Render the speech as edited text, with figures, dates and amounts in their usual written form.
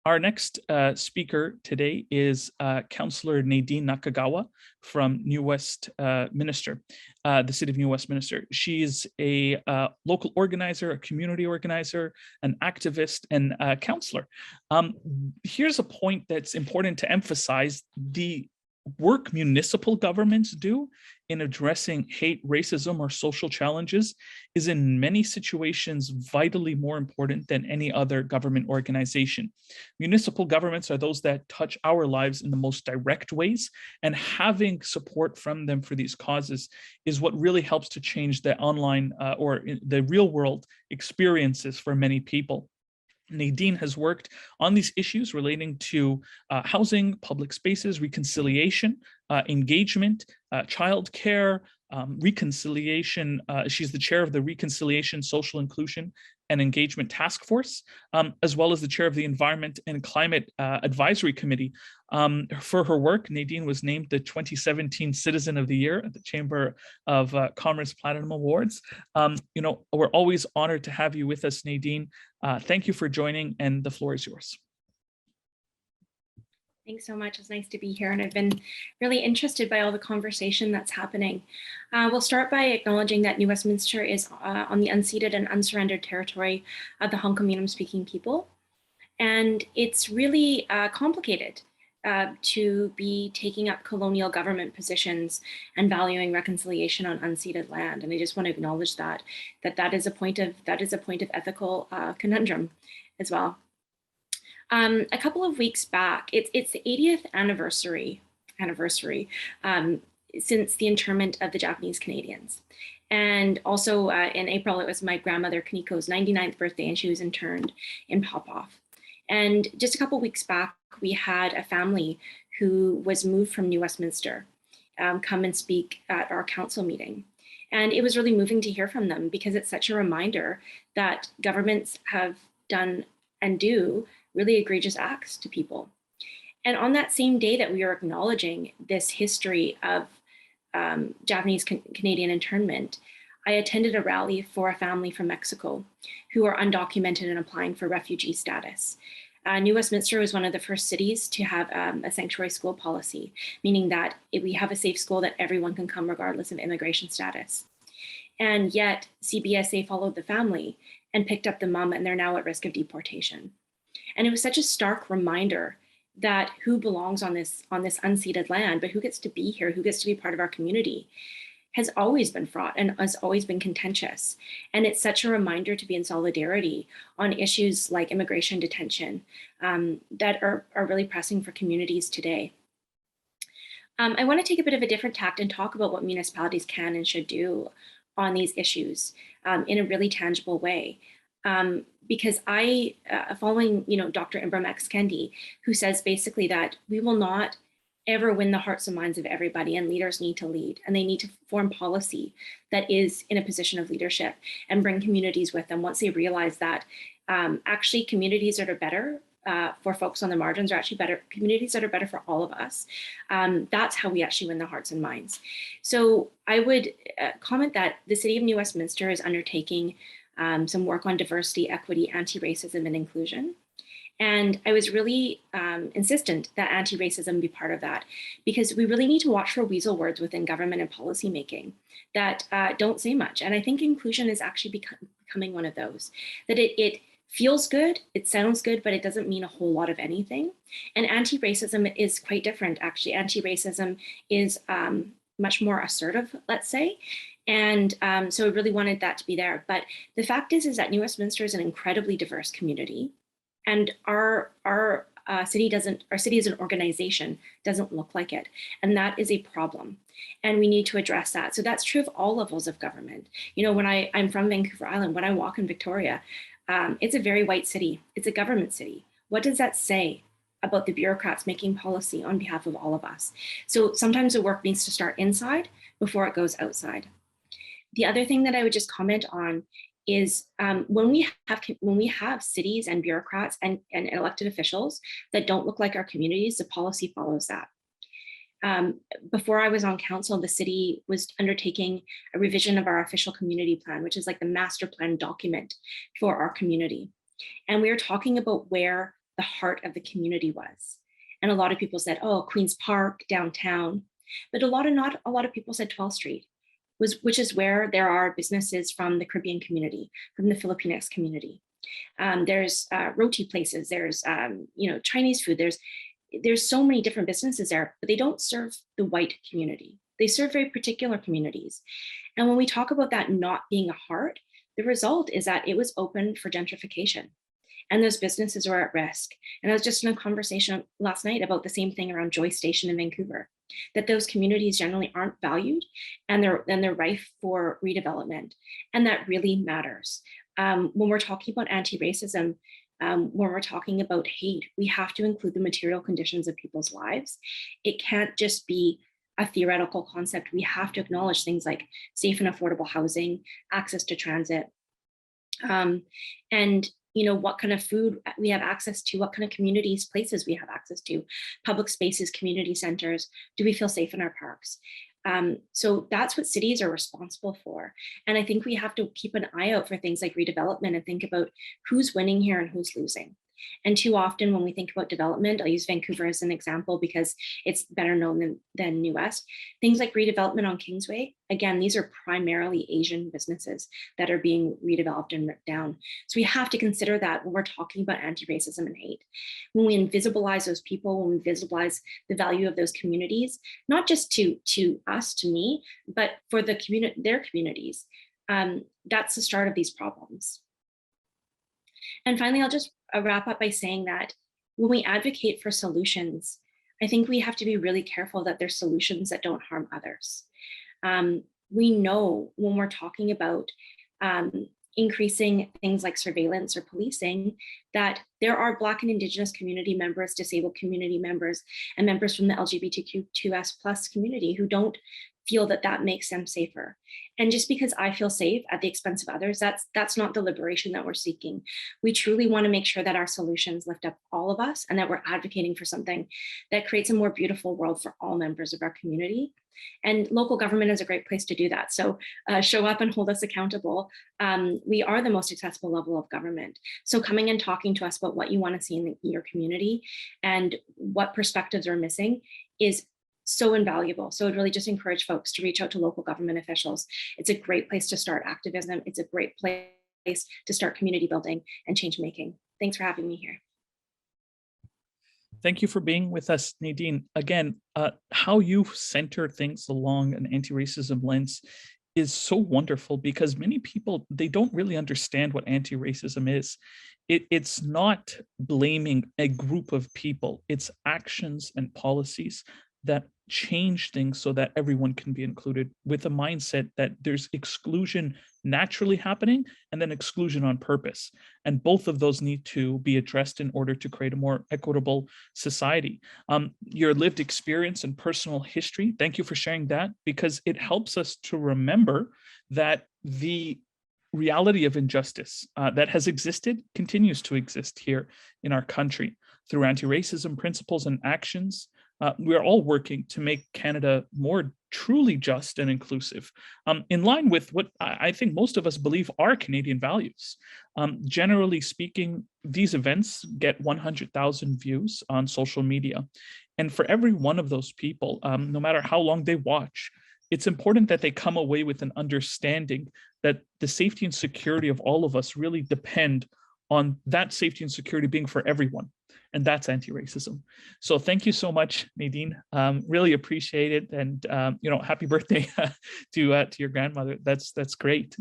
Our next speaker today is Councillor Nadine Nakagawa from New Westminster, the city of New Westminster. She's a local organizer, a community organizer, an activist, and a councillor. Here's a point that's important to emphasize: the work municipal governments do in addressing hate, racism, or social challenges is in many situations vitally more important than any other government organization. Municipal governments are those that touch our lives in the most direct ways, and having support from them for these causes is what really helps to change the online or the real world experiences for many people. Nadine has worked on these issues relating to housing, public spaces, reconciliation, engagement, childcare, reconciliation. She's the chair of the Reconciliation, Social Inclusion, and Engagement Task Force, as well as the chair of the Environment and Climate Advisory Committee. For her work, Nadine was named the 2017 Citizen of the Year at the Chamber of Commerce Platinum Awards. We're always honored to have you with us, Nadine. Thank you for joining, and the floor is yours. Thanks so much. It's nice to be here, and I've been really interested by all the conversation that's happening. We'll start by acknowledging that New Westminster is on the unceded and unsurrendered territory of the Hunkaminam-speaking people, and it's really complicated to be taking up colonial government positions and valuing reconciliation on unceded land. And I just want to acknowledge that is a point of ethical conundrum as well. A couple of weeks back, it's the 80th anniversary since the internment of the Japanese Canadians. And also in April, it was my grandmother Kaniko's 99th birthday, and she was interned in Popoff. And just a couple of weeks back, we had a family who was moved from New Westminster come and speak at our council meeting. And it was really moving to hear from them, because it's such a reminder that governments have done and do really egregious acts to people. And on that same day that we are acknowledging this history of Japanese Canadian internment, I attended a rally for a family from Mexico who are undocumented and applying for refugee status. New Westminster was one of the first cities to have a sanctuary school policy, meaning that we have a safe school that everyone can come regardless of immigration status. And yet CBSA followed the family and picked up the mom, and they're now at risk of deportation. And it was such a stark reminder that who belongs on this unceded land, but who gets to be here, who gets to be part of our community, has always been fraught and has always been contentious. And it's such a reminder to be in solidarity on issues like immigration detention that are really pressing for communities today. I want to take a bit of a different tact and talk about what municipalities can and should do on these issues in a really tangible way. Because following Dr. Ibram X. Kendi, who says basically that we will not ever win the hearts and minds of everybody, and leaders need to lead, and they need to form policy that is in a position of leadership and bring communities with them once they realize that actually communities that are better for folks on the margins are actually better communities that are better for all of us. That's how we actually win the hearts and minds. So I would comment that the City of New Westminster is undertaking some work on diversity, equity, anti-racism, and inclusion. And I was really insistent that anti-racism be part of that, because we really need to watch for weasel words within government and policymaking that don't say much. And I think inclusion is actually becoming one of those, that it feels good, it sounds good, but it doesn't mean a whole lot of anything. And anti-racism is quite different, actually. Anti-racism is much more assertive, let's say. And so I really wanted that to be there. But the fact is that New Westminster is an incredibly diverse community. And our city as an organization doesn't look like it. And that is a problem. And we need to address that. So that's true of all levels of government. When I'm from Vancouver Island, when I walk in Victoria, it's a very white city. It's a government city. What does that say about the bureaucrats making policy on behalf of all of us? So sometimes the work needs to start inside before it goes outside. The other thing that I would just comment on is when we have cities and bureaucrats and elected officials that don't look like our communities, the policy follows that. Before I was on council, the city was undertaking a revision of our official community plan, which is like the master plan document for our community. And we were talking about where the heart of the community was. And a lot of people said, oh, Queen's Park, downtown. But not a lot of people said 12th Street, which is where there are businesses from the Caribbean community, from the Filipinx community. There's roti places, there's Chinese food, there's so many different businesses there, but they don't serve the white community. They serve very particular communities. And when we talk about that not being a heart, the result is that it was open for gentrification and those businesses were at risk. And I was just in a conversation last night about the same thing around Joy Station in Vancouver, that those communities generally aren't valued and they're rife for redevelopment. And that really matters. When we're talking about anti-racism, when we're talking about hate, we have to include the material conditions of people's lives. It can't just be a theoretical concept. We have to acknowledge things like safe and affordable housing, access to transit, and what kind of food we have access to, what kind of communities, places we have access to, public spaces, community centers. Do we feel safe in our parks? So that's what cities are responsible for. And I think we have to keep an eye out for things like redevelopment and think about who's winning here and who's losing. And too often when we think about development, I'll use Vancouver as an example because it's better known than New West. Things like redevelopment on Kingsway, again, these are primarily Asian businesses that are being redeveloped and ripped down. So we have to consider that when we're talking about anti-racism and hate. When we invisibilize those people, when we visibilize the value of those communities, not just to us, to me, but for their communities, that's the start of these problems. And finally, I'll just wrap up by saying that when we advocate for solutions, I think we have to be really careful that there's solutions that don't harm others. We know when we're talking about increasing things like surveillance or policing, that there are Black and Indigenous community members, disabled community members, and members from the LGBTQ2S+ community who don't feel that that makes them safer. And just because I feel safe at the expense of others, that's not the liberation that we're seeking. We truly want to make sure that our solutions lift up all of us and that we're advocating for something that creates a more beautiful world for all members of our community. And local government is a great place to do that. So show up and hold us accountable. We are the most accessible level of government. So coming and talking to us about what you want to see in your community and what perspectives are missing is so invaluable. So I'd really just encourage folks to reach out to local government officials. It's a great place to start activism. It's a great place to start community building and change making. Thanks for having me here. Thank you for being with us, Nadine. Again, how you center things along an anti-racism lens is so wonderful because many people, they don't really understand what anti-racism is. It's not blaming a group of people. It's actions and policies that change things so that everyone can be included, with a mindset that there's exclusion naturally happening and then exclusion on purpose. And both of those need to be addressed in order to create a more equitable society. Your lived experience and personal history, thank you for sharing that, because it helps us to remember that the reality of injustice that has existed continues to exist here in our country through anti-racism principles and actions. We're all working to make Canada more truly just and inclusive, in line with what I think most of us believe are Canadian values. Generally speaking, these events get 100,000 views on social media. And for every one of those people, no matter how long they watch, it's important that they come away with an understanding that the safety and security of all of us really depend on that safety and security being for everyone. And that's anti-racism. So thank you so much, Nadine. Really appreciate it. And happy birthday to your grandmother. That's great.